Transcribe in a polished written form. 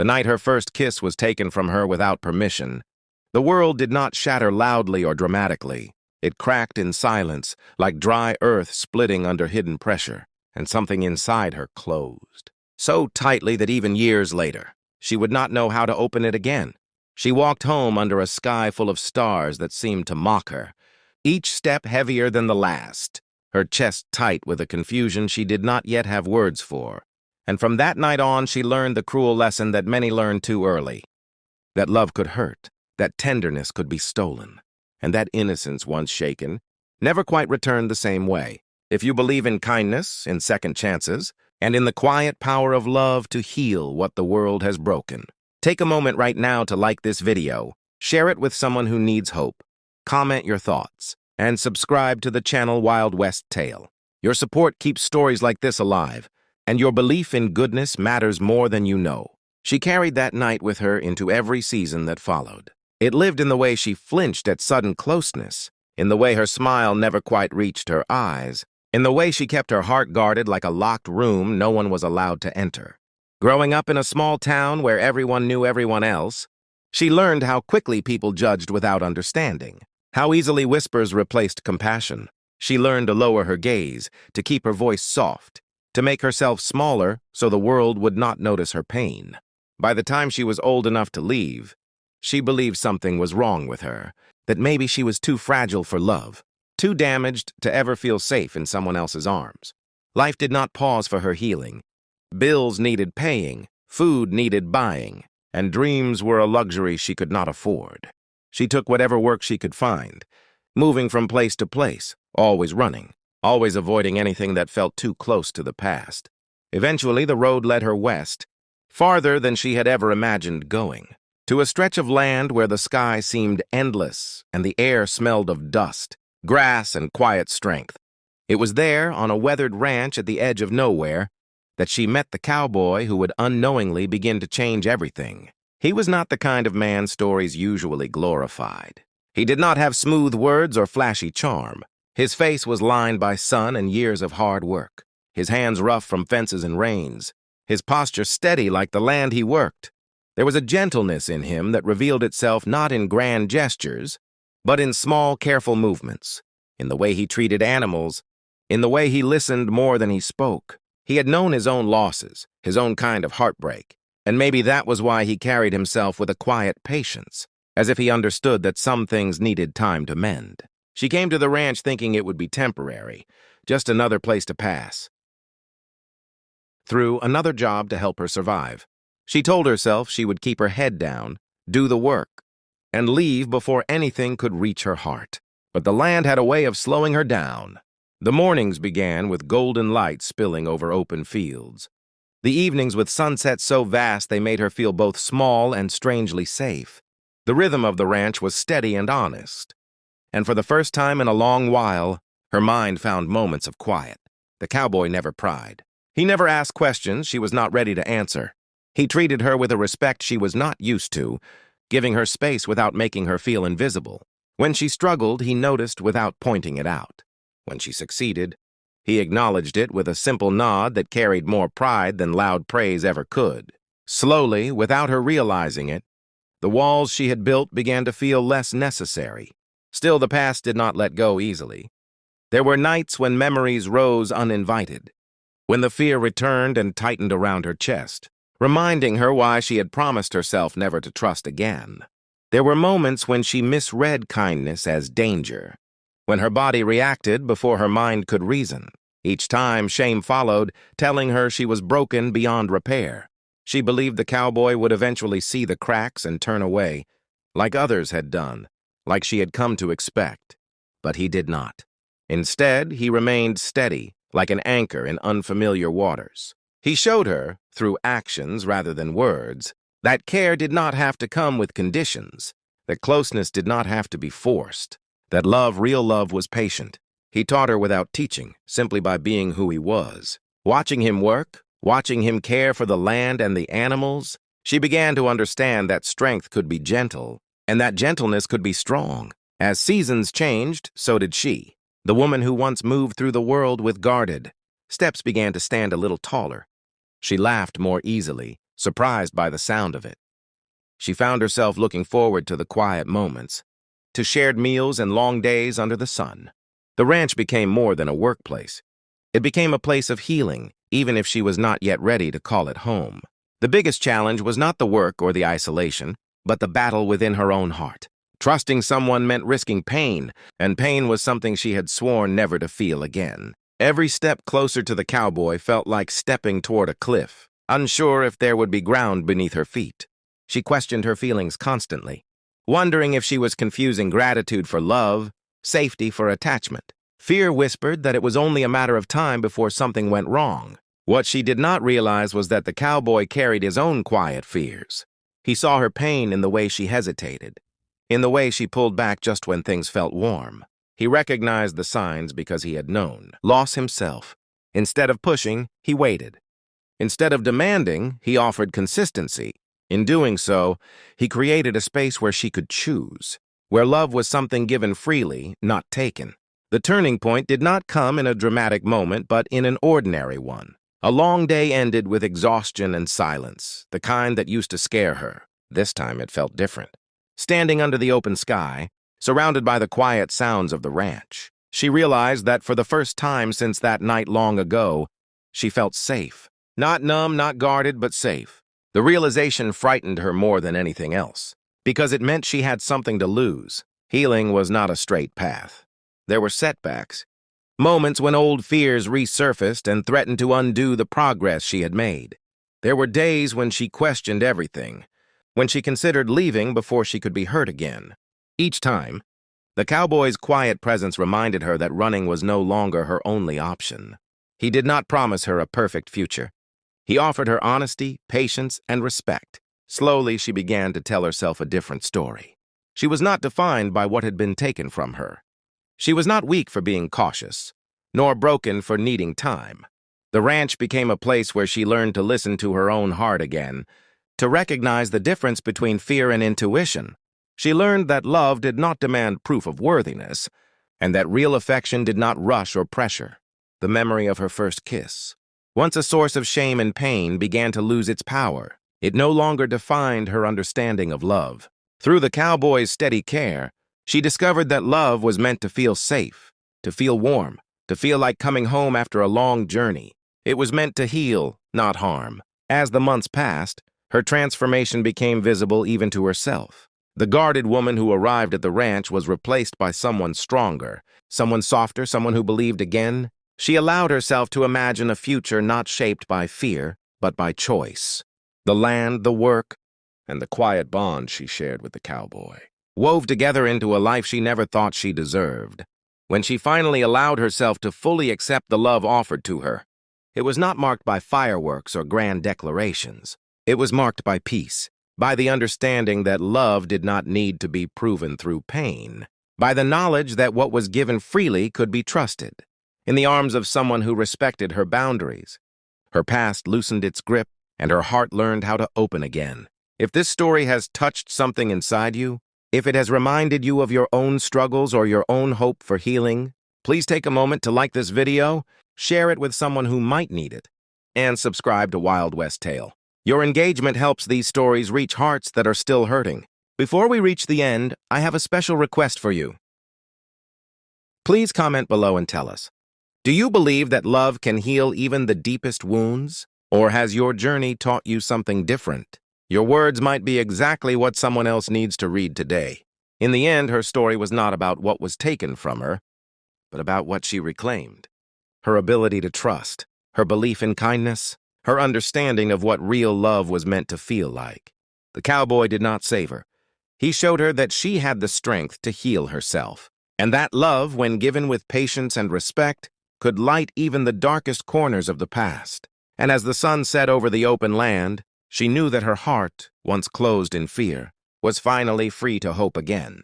The night her first kiss was taken from her without permission, the world did not shatter loudly or dramatically. It cracked in silence, like dry earth splitting under hidden pressure, and something inside her closed. So tightly that even years later, she would not know how to open it again. She walked home under a sky full of stars that seemed to mock her, each step heavier than the last, her chest tight with a confusion she did not yet have words for. And from that night on, she learned the cruel lesson that many learned too early, that love could hurt, that tenderness could be stolen, and that innocence, once shaken, never quite returned the same way. If you believe in kindness, in second chances, and in the quiet power of love to heal what the world has broken, take a moment right now to like this video, share it with someone who needs hope, comment your thoughts, and subscribe to the channel Wild West Tale. Your support keeps stories like this alive, and your belief in goodness matters more than you know. She carried that night with her into every season that followed. It lived in the way she flinched at sudden closeness, in the way her smile never quite reached her eyes, in the way she kept her heart guarded like a locked room no one was allowed to enter. Growing up in a small town where everyone knew everyone else, she learned how quickly people judged without understanding, how easily whispers replaced compassion. She learned to lower her gaze, to keep her voice soft, to make herself smaller so the world would not notice her pain. By the time she was old enough to leave, she believed something was wrong with her, that maybe she was too fragile for love, too damaged to ever feel safe in someone else's arms. Life did not pause for her healing. Bills needed paying, food needed buying, and dreams were a luxury she could not afford. She took whatever work she could find, moving from place to place, always running, always avoiding anything that felt too close to the past. Eventually, the road led her west, farther than she had ever imagined going, to a stretch of land where the sky seemed endless and the air smelled of dust, grass, and quiet strength. It was there, on a weathered ranch at the edge of nowhere, that she met the cowboy who would unknowingly begin to change everything. He was not the kind of man stories usually glorified. He did not have smooth words or flashy charm. His face was lined by sun and years of hard work, his hands rough from fences and rains, his posture steady like the land he worked. There was a gentleness in him that revealed itself not in grand gestures, but in small, careful movements, in the way he treated animals, in the way he listened more than he spoke. He had known his own losses, his own kind of heartbreak, and maybe that was why he carried himself with a quiet patience, as if he understood that some things needed time to mend. She came to the ranch thinking it would be temporary, just another place to pass through, another job to help her survive. She told herself she would keep her head down, do the work, and leave before anything could reach her heart. But the land had a way of slowing her down. The mornings began with golden light spilling over open fields. The evenings with sunsets so vast they made her feel both small and strangely safe. The rhythm of the ranch was steady and honest, and for the first time in a long while, her mind found moments of quiet. The cowboy never pried. He never asked questions she was not ready to answer. He treated her with a respect she was not used to, giving her space without making her feel invisible. When she struggled, he noticed without pointing it out. When she succeeded, he acknowledged it with a simple nod that carried more pride than loud praise ever could. Slowly, without her realizing it, the walls she had built began to feel less necessary. Still, the past did not let go easily. There were nights when memories rose uninvited, when the fear returned and tightened around her chest, reminding her why she had promised herself never to trust again. There were moments when she misread kindness as danger, when her body reacted before her mind could reason. Each time, shame followed, telling her she was broken beyond repair. She believed the cowboy would eventually see the cracks and turn away, like others had done, like she had come to expect. But he did not. Instead, he remained steady, like an anchor in unfamiliar waters. He showed her, through actions rather than words, that care did not have to come with conditions, that closeness did not have to be forced, that love, real love, was patient. He taught her without teaching, simply by being who he was. Watching him work, watching him care for the land and the animals, she began to understand that strength could be gentle, and that gentleness could be strong. As seasons changed, so did she. The woman who once moved through the world with guarded steps began to stand a little taller. She laughed more easily, surprised by the sound of it. She found herself looking forward to the quiet moments, to shared meals and long days under the sun. The ranch became more than a workplace. It became a place of healing, even if she was not yet ready to call it home. The biggest challenge was not the work or the isolation, but the battle within her own heart. Trusting someone meant risking pain, and pain was something she had sworn never to feel again. Every step closer to the cowboy felt like stepping toward a cliff, unsure if there would be ground beneath her feet. She questioned her feelings constantly, wondering if she was confusing gratitude for love, safety for attachment. Fear whispered that it was only a matter of time before something went wrong. What she did not realize was that the cowboy carried his own quiet fears. He saw her pain in the way she hesitated, in the way she pulled back just when things felt warm. He recognized the signs because he had known. Lost himself. Instead of pushing, he waited. Instead of demanding, he offered consistency. In doing so, he created a space where she could choose, where love was something given freely, not taken. The turning point did not come in a dramatic moment, but in an ordinary one. A long day ended with exhaustion and silence, the kind that used to scare her. This time it felt different. Standing under the open sky, surrounded by the quiet sounds of the ranch, she realized that for the first time since that night long ago, she felt safe. Not numb, not guarded, but safe. The realization frightened her more than anything else, because it meant she had something to lose. Healing was not a straight path. There were setbacks, moments when old fears resurfaced and threatened to undo the progress she had made. There were days when she questioned everything, when she considered leaving before she could be hurt again. Each time, the cowboy's quiet presence reminded her that running was no longer her only option. He did not promise her a perfect future. He offered her honesty, patience, and respect. Slowly, she began to tell herself a different story. She was not defined by what had been taken from her. She was not weak for being cautious, nor broken for needing time. The ranch became a place where she learned to listen to her own heart again, to recognize the difference between fear and intuition. She learned that love did not demand proof of worthiness, and that real affection did not rush or pressure. The memory of her first kiss, once a source of shame and pain, began to lose its power. It no longer defined her understanding of love. Through the cowboy's steady care, she discovered that love was meant to feel safe, to feel warm, to feel like coming home after a long journey. It was meant to heal, not harm. As the months passed, her transformation became visible even to herself. The guarded woman who arrived at the ranch was replaced by someone stronger, someone softer, someone who believed again. She allowed herself to imagine a future not shaped by fear, but by choice. The land, the work, and the quiet bond she shared with the cowboy wove together into a life she never thought she deserved. When she finally allowed herself to fully accept the love offered to her, it was not marked by fireworks or grand declarations. It was marked by peace, by the understanding that love did not need to be proven through pain, by the knowledge that what was given freely could be trusted. In the arms of someone who respected her boundaries, her past loosened its grip, and her heart learned how to open again. If this story has touched something inside you, if it has reminded you of your own struggles or your own hope for healing, please take a moment to like this video, share it with someone who might need it, and subscribe to Wild West Tale. Your engagement helps these stories reach hearts that are still hurting. Before we reach the end, I have a special request for you. Please comment below and tell us, do you believe that love can heal even the deepest wounds? Or has your journey taught you something different? Your words might be exactly what someone else needs to read today. In the end, her story was not about what was taken from her, but about what she reclaimed. Her ability to trust, her belief in kindness, her understanding of what real love was meant to feel like. The cowboy did not save her. He showed her that she had the strength to heal herself, and that love, when given with patience and respect, could light even the darkest corners of the past. And as the sun set over the open land, she knew that her heart, once closed in fear, was finally free to hope again.